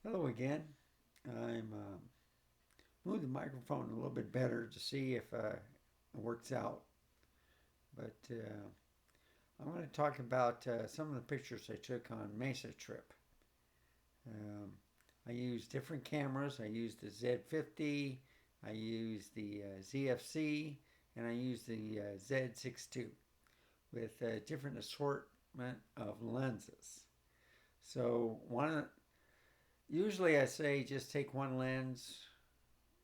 Hello again. I'm moving the microphone a little bit better to see if it works out. But I'm going to talk about some of the pictures I took on Mesa trip. Um, I used different cameras. I used the Z50, I used the ZFC, and I used the Z62 with different assortment of lenses. So usually I say just take one lens,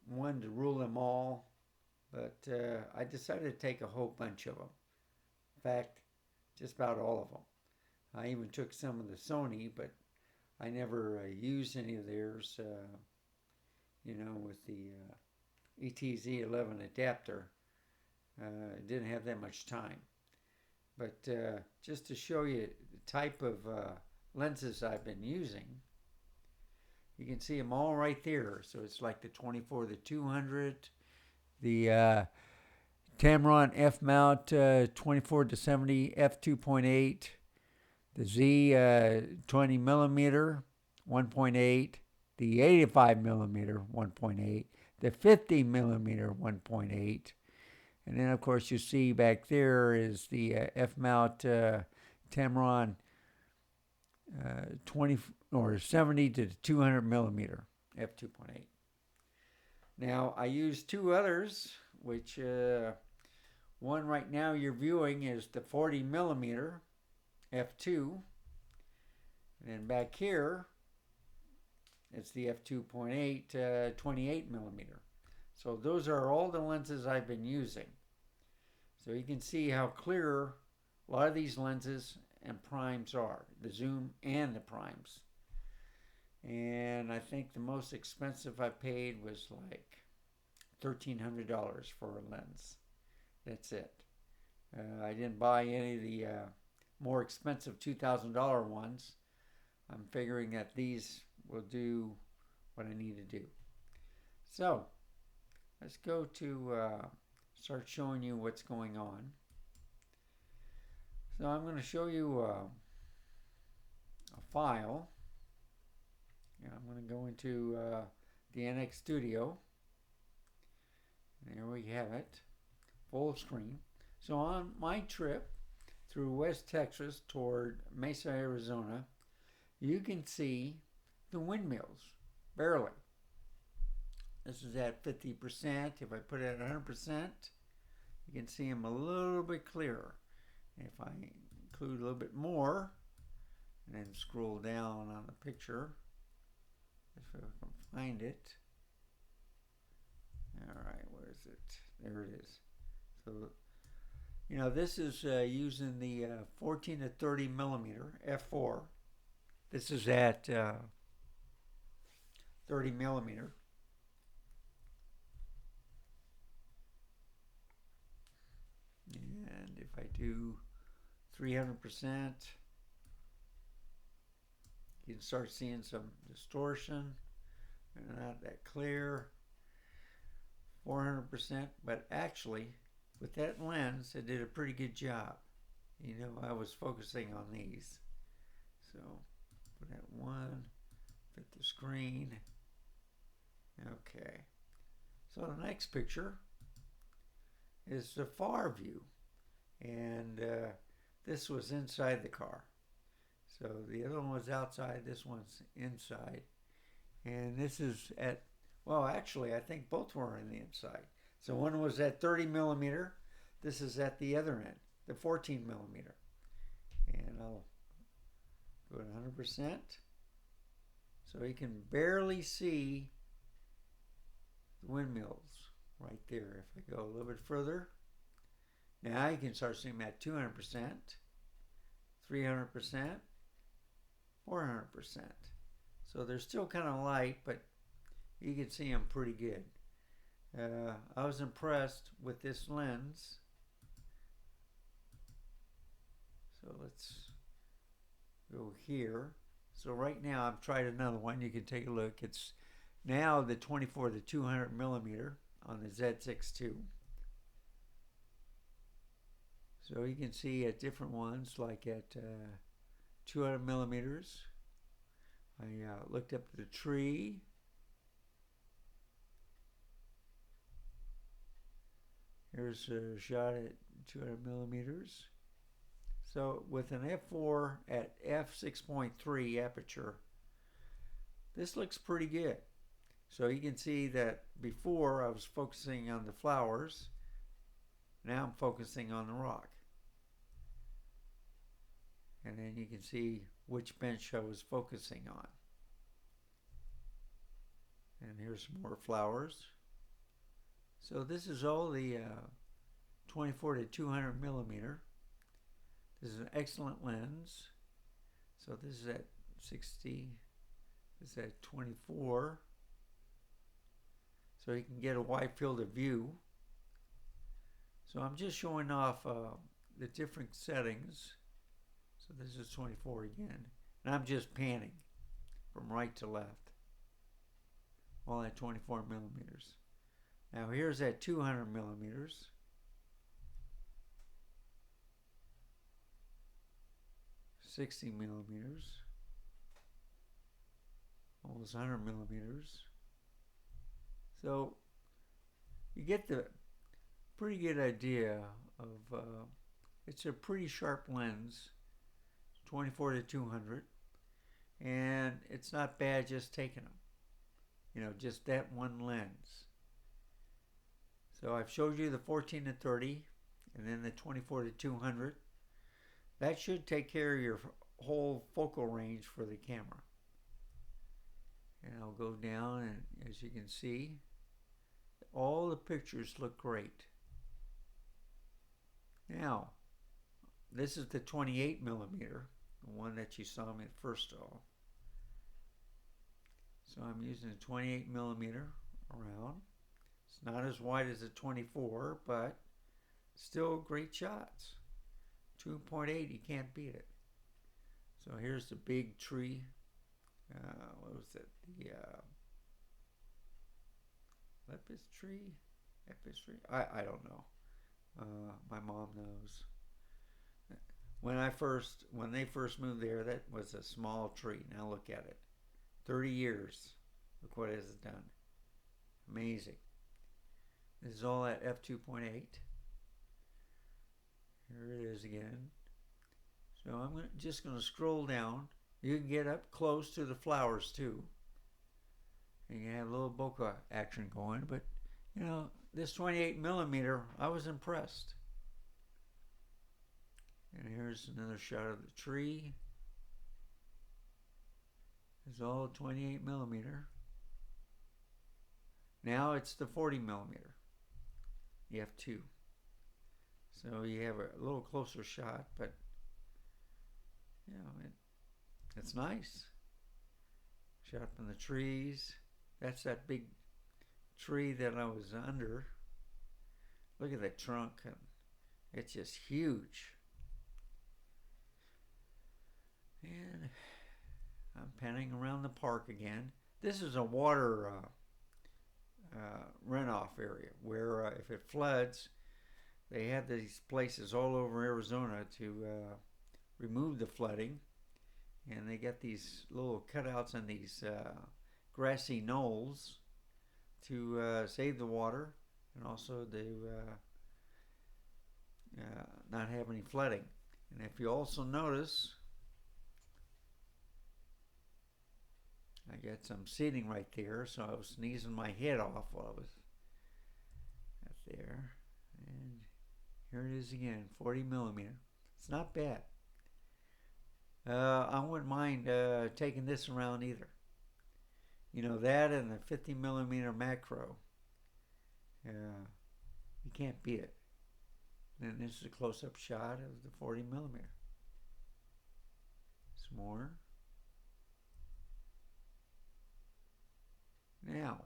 one to rule them all, but I decided to take a whole bunch of them. In fact, just about all of them. I even took some of the Sony, but I never used any of theirs. With the ETZ11 adapter, didn't have that much time. But just to show you the type of lenses I've been using, you can see them all right there. So it's like the 24 to 200, the Tamron F mount 24 to 70 f2.8, the Z 20 millimeter 1.8, the 85 millimeter 1.8, the 50 millimeter 1.8, and then of course you see back there is the F mount Tamron 20 or 70 to 200 millimeter f2.8. Now I use two others, which one right now you're viewing is the 40 millimeter f2, and then back here it's the f2.8 28 millimeter. So those are all the lenses I've been using. So you can see how clear a lot of these lenses and primes are, the zoom and the primes. And I think the most expensive I paid was like $1,300 for a lens. That's it. I didn't buy any of the more expensive $2,000 ones. I'm figuring that these will do what I need to do. So let's go to start showing you what's going on. So I'm going to show you a file. And I'm going to go into the NX Studio. There we have it, full screen. So on my trip through West Texas toward Mesa, Arizona, you can see the windmills, barely. This is at 50%. If I put it at 100%, you can see them a little bit clearer. If I include a little bit more, and then scroll down on the picture, if I can find it. All right, where is it? There it is. So, this is using the 14 to 30 millimeter f4. This is at 30 millimeter. And if I do 300%, you can start seeing some distortion. They're not that clear. 400%, but actually, with that lens, it did a pretty good job. I was focusing on these. So, put that one, fit the screen. Okay. So the next picture is the far view. And this was inside the car. So the other one was outside, this one's inside. And this is at, well, actually, I think both were in the inside. So one was at 30 millimeter. This is at the other end, the 14 millimeter. And I'll go to 100%. So you can barely see the windmills right there. If I go a little bit further, now you can start seeing them at 200%, 300%, 400%. So they're still kind of light, but you can see them pretty good. I was impressed with this lens. So let's go here. So right now I've tried another one. You can take a look. It's now the 24 to 200 millimeter on the Z62. So you can see at different ones, like at 200 millimeters, I looked up the tree. Here's a shot at 200 millimeters. So with an f4 at f6.3 aperture, this looks pretty good. So you can see that before I was focusing on the flowers. Now I'm focusing on the rock. And then you can see which bench I was focusing on. And here's some more flowers. So this is all the 24 to 200 millimeter. This is an excellent lens. So this is at 60. This is at 24. So you can get a wide field of view. So I'm just showing off the different settings. So this is 24 again. And I'm just panning from right to left. All at 24 millimeters. Now here's at 200 millimeters. $60 millimeters. Almost 100 millimeters. So you get the pretty good idea of it's a pretty sharp lens, 24 to 200, and it's not bad just taking them, you know, just that one lens. So I've showed you the 14 to 30 and then the 24 to 200. That should take care of your whole focal range for the camera. And I'll go down, and as you can see, all the pictures look great. Now, this is the 28 millimeter, the one that you saw me first of all. So I'm using a 28 millimeter around. It's not as wide as a 24, but still great shots. 2.8, you can't beat it. So here's the big tree. What was it? The Lepus tree? Epis tree? I don't know. My mom knows. When they first moved there, that was a small tree. Now look at it. 30 years. Look what it has done. Amazing. This is all at f2.8. Here it is again. So I'm just going to scroll down. You can get up close to the flowers too. And you have a little bokeh action going. But, you know, this 28 millimeter, I was impressed. And here's another shot of the tree. It's all 28 millimeter. Now it's the 40 millimeter. The f2. So you have a little closer shot, but you know, it's nice. Shot up in the trees. That's that big tree that I was under. Look at that trunk. It's just huge. And I'm panning around the park again. This is a water runoff area where if it floods, they have these places all over Arizona to remove the flooding. And they get these little cutouts on these grassy knolls to save the water and also to not have any flooding. And if you also notice, I got some seating right there, so I was sneezing my head off while I was up there. And here it is again, 40 millimeter. It's not bad. I wouldn't mind taking this around either. You know, that and the 50 millimeter macro. You can't beat it. And this is a close-up shot of the 40 millimeter. Some more. Now,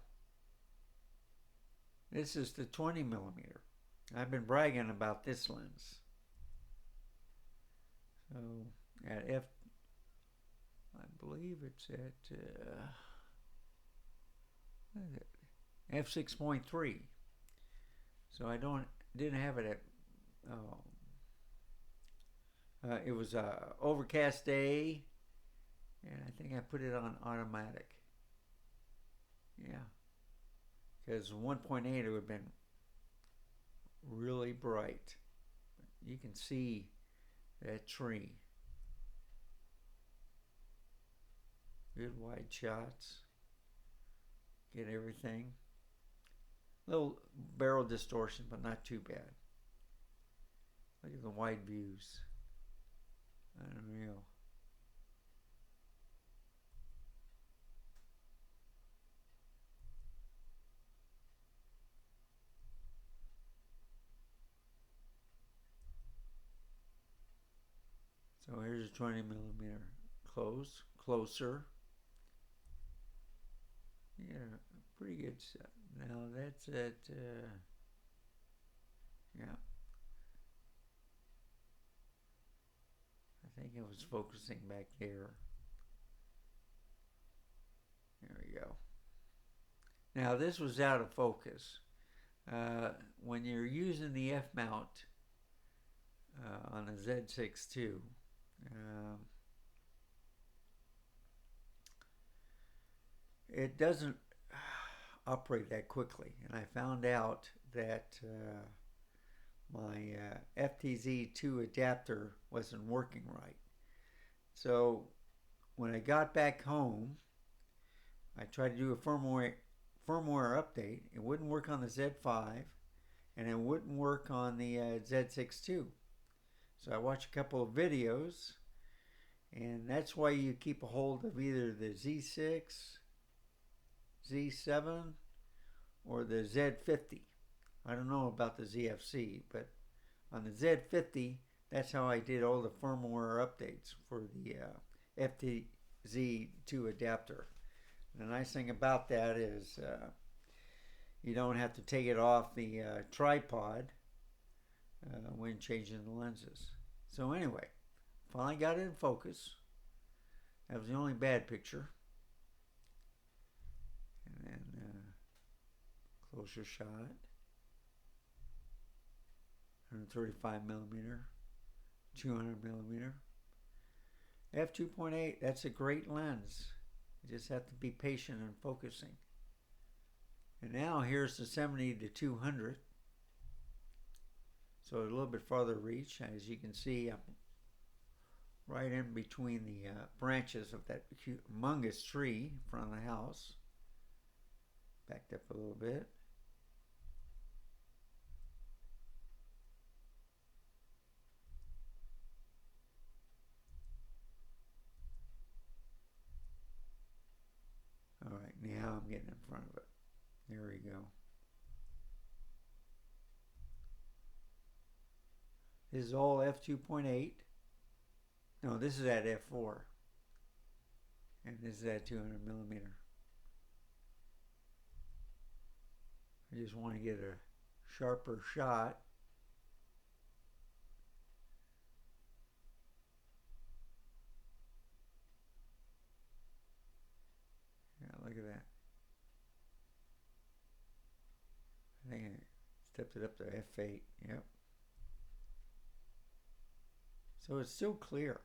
this is the 20 millimeter. I've been bragging about this lens. So at I believe it's at f6.3. So I didn't have it at. It was a overcast day, And I think I put it on automatic. Yeah, because 1.8 it would have been really bright. You can see that tree. Good wide shots. Get everything. Little barrel distortion, but not too bad. Look at the wide views. Unreal. So here's a 20 millimeter closer. Yeah, pretty good shot. Now that's at, yeah. I think it was focusing back there. There we go. Now this was out of focus. When you're using the F mount on a Z6 II, it doesn't operate that quickly. And I found out that my FTZ2 adapter wasn't working right. So when I got back home, I tried to do a firmware update. It wouldn't work on the Z5, and it wouldn't work on the Z6 II. So I watched a couple of videos, and that's why you keep a hold of either the Z6, Z7, or the Z50. I don't know about the ZFC, but on the Z50, that's how I did all the firmware updates for the FTZ2 adapter. The nice thing about that is you don't have to take it off the tripod when changing the lenses. So anyway, finally got it in focus. That was the only bad picture. And then closer shot. 135 millimeter, 200 millimeter. f2.8, that's a great lens. You just have to be patient in focusing. And now here's the 70 to 200. So a little bit farther reach. As you can see, I'm right in between the branches of that humongous tree in front of the house. Backed up a little bit. All right, now I'm getting in front of it. There we go. This is all f2.8. No, this is at f4. And this is at 200 millimeter. I just want to get a sharper shot. Yeah, look at that. I think I stepped it up to f8. Yep. So it's still clear.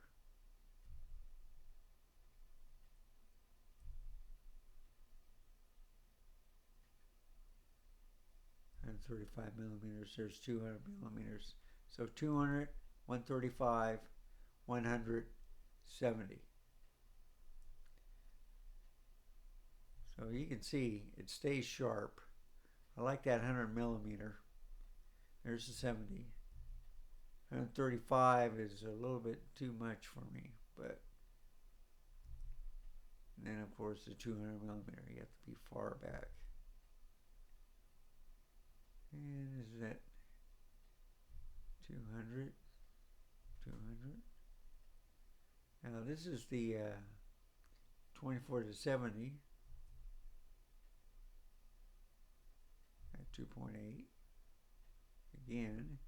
And 35 millimeters. There's 200 millimeters. So 200, 135, 170. So you can see it stays sharp. I like that 100 millimeter. There's the 70. 135 is a little bit too much for me, but and then of course the 200 millimeter, you have to be far back. And is that 200? 200. Now this is the 24 to 70 at 2.8. Again.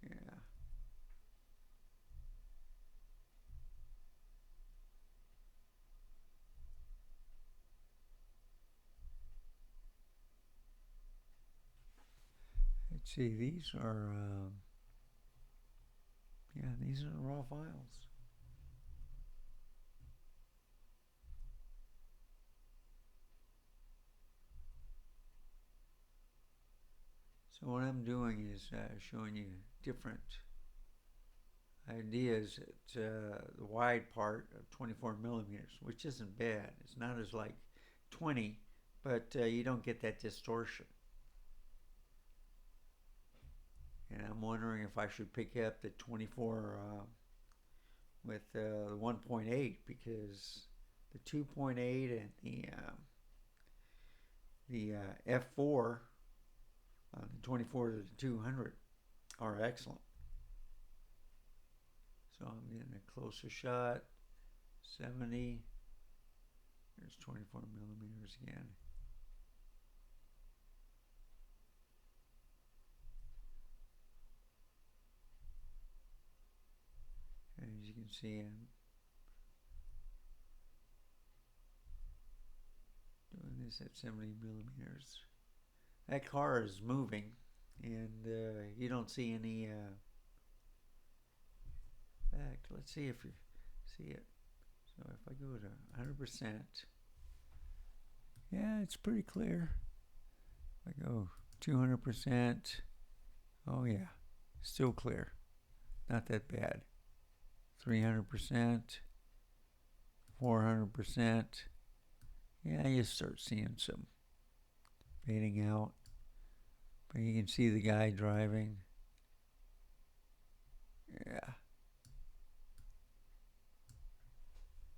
Yeah. See, these are, yeah, these are raw files. So what I'm doing is showing you different ideas at the wide part of 24 millimeters, which isn't bad. It's not as like 20, but you don't get that distortion. And I'm wondering if I should pick up the 24 with the 1.8, because the 2.8 and the f4 the 24 to the 200 are excellent. So I'm getting a closer shot. 70. There's 24 millimeters again. As you can see, I'm doing this at 70 millimeters. That car is moving, and you don't see any fact. Let's see if you see it. So if I go to 100%, yeah, it's pretty clear. If I go 200%, oh yeah, still clear. Not that bad. 300%, 400%. Yeah, you start seeing some fading out. But you can see the guy driving. Yeah.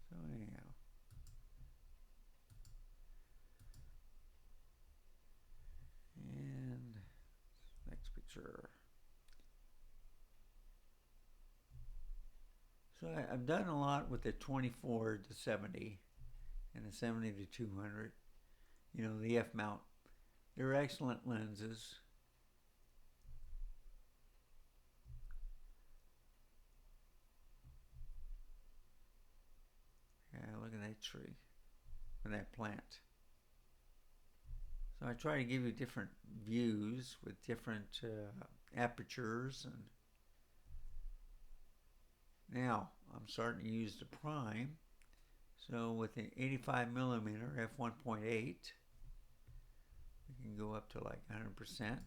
So anyhow. And next picture. So I've done a lot with the 24 to 70 and the 70 to 200. You know, the F mount. They're excellent lenses. Yeah, look at that tree and that plant. So I try to give you different views with different apertures. And now I'm starting to use the prime. So with an 85 millimeter f1.8, we can go up to like 100%.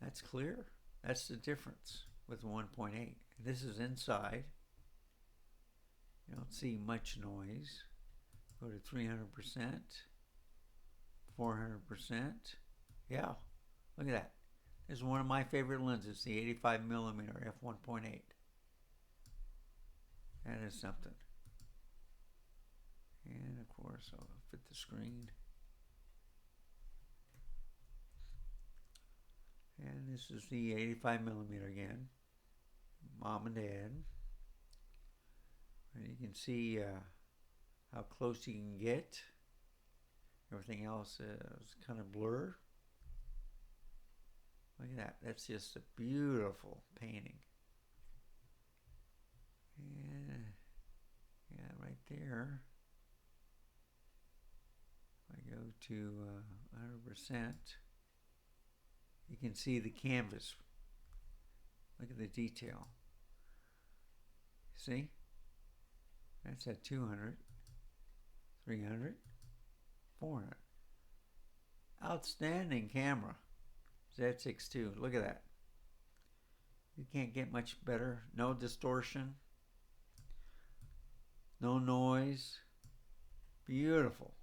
That's clear. That's the difference with 1.8. This is inside. You don't see much noise. Go to 300%, 400%. Yeah, look at that. This is one of my favorite lenses, the 85 millimeter f1.8. That is something. And of course, I'll fit the screen. And this is the 85 millimeter again, mom and dad. And you can see how close you can get. Everything else is kind of blurred. Look at that. That's just a beautiful painting. And yeah, right there. If I go to 100%, you can see the canvas. Look at the detail. See? That's at 200, 300, 400. Outstanding camera. Z6 II. Look at that. You can't get much better. No distortion. No noise. Beautiful.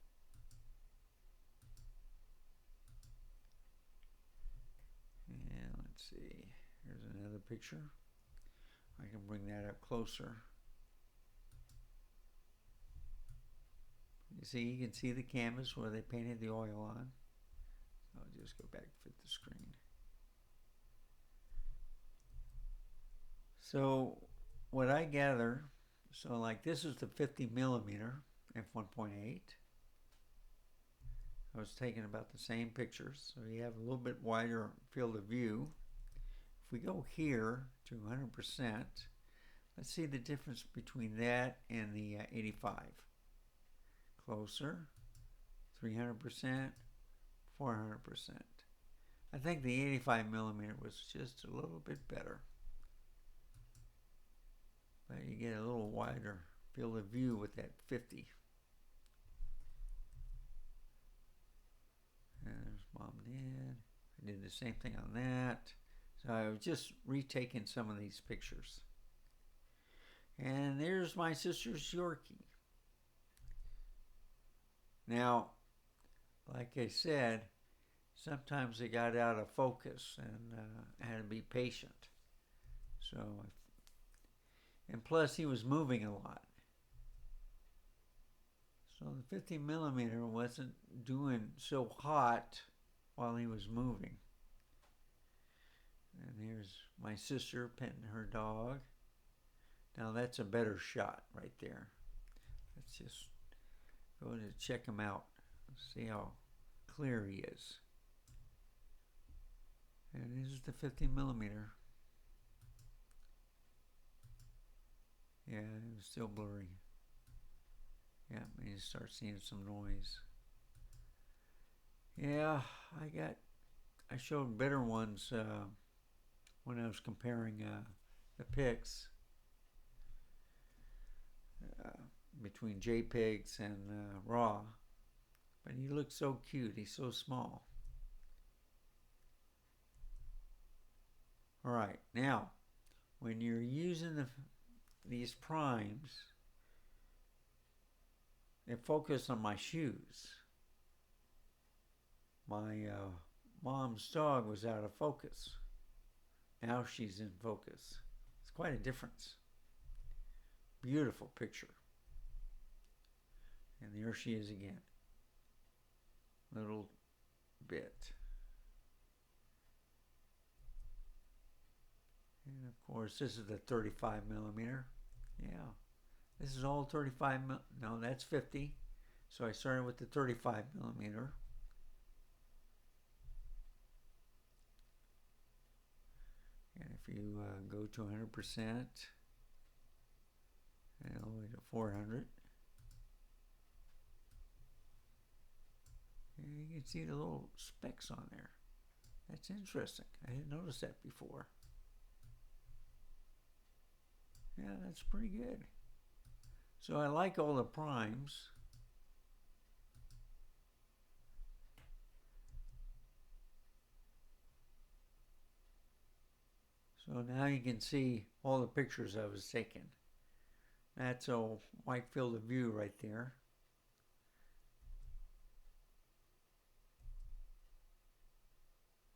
And let's see. Here's another picture. I can bring that up closer. You see, you can see the canvas where they painted the oil on. I'll just go back and fit the screen. So what I gather, so like this is the 50 millimeter f1.8. I was taking about the same pictures, so you have a little bit wider field of view. If we go here to 100%, let's see the difference between that and the 85. Closer, 300%, 400%. I think the 85 millimeter was just a little bit better. But you get a little wider field of view with that 50. And there's Mom and Dad. I did the same thing on that. So I was just retaking some of these pictures. And there's my sister's Yorkie. Now, like I said, sometimes they got out of focus, and I had to be patient. So, and plus he was moving a lot. So the 50 millimeter wasn't doing so hot while he was moving. And here's my sister petting her dog. Now that's a better shot right there. Let's just go to check him out. See how clear he is. And this is the 50 millimeter. Yeah, it was still blurry. Yeah, you start seeing some noise. Yeah, I showed better ones when I was comparing the pics between JPEGs and RAW. But he looks so cute. He's so small. All right, now when you're using these primes, they focus on my shoes. My mom's dog was out of focus. Now she's in focus. It's quite a difference. Beautiful picture. And there she is again. Little bit. And of course, this is the 35 millimeter. Yeah. This is all 35 no, that's 50. So I started with the 35 millimeter. And if you go to 100% and all the way to 400, and you can see the little specks on there. That's interesting. I didn't notice that before. Yeah, that's pretty good. So I like all the primes. So now you can see all the pictures I was taking. That's a white field of view right there.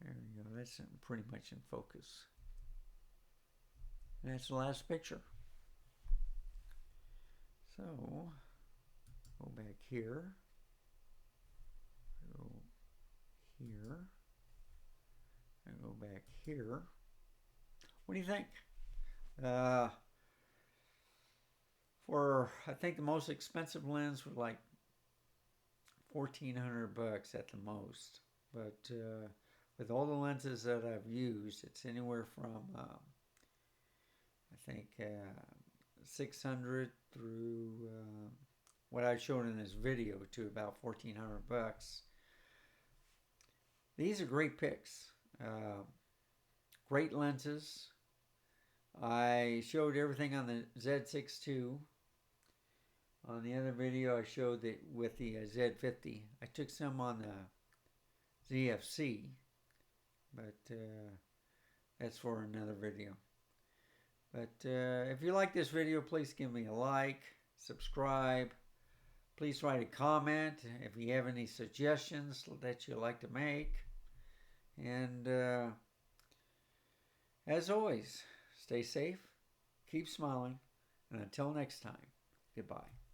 There you go. That's pretty much in focus. And that's the last picture. So, go back here. Go here. And go back here. What do you think? For I think the most expensive lens was like $1,400 at the most. But with all the lenses that I've used, it's anywhere from I think 600 through what I showed in this video to about $1,400. These are great picks. Great lenses. I showed everything on the Z6 II. On the other video I showed that with the Z50. I took some on the ZFC, but that's for another video. But if you like this video, please give me a like, subscribe. Please write a comment if you have any suggestions that you'd like to make. And as always, stay safe, keep smiling, and until next time, goodbye.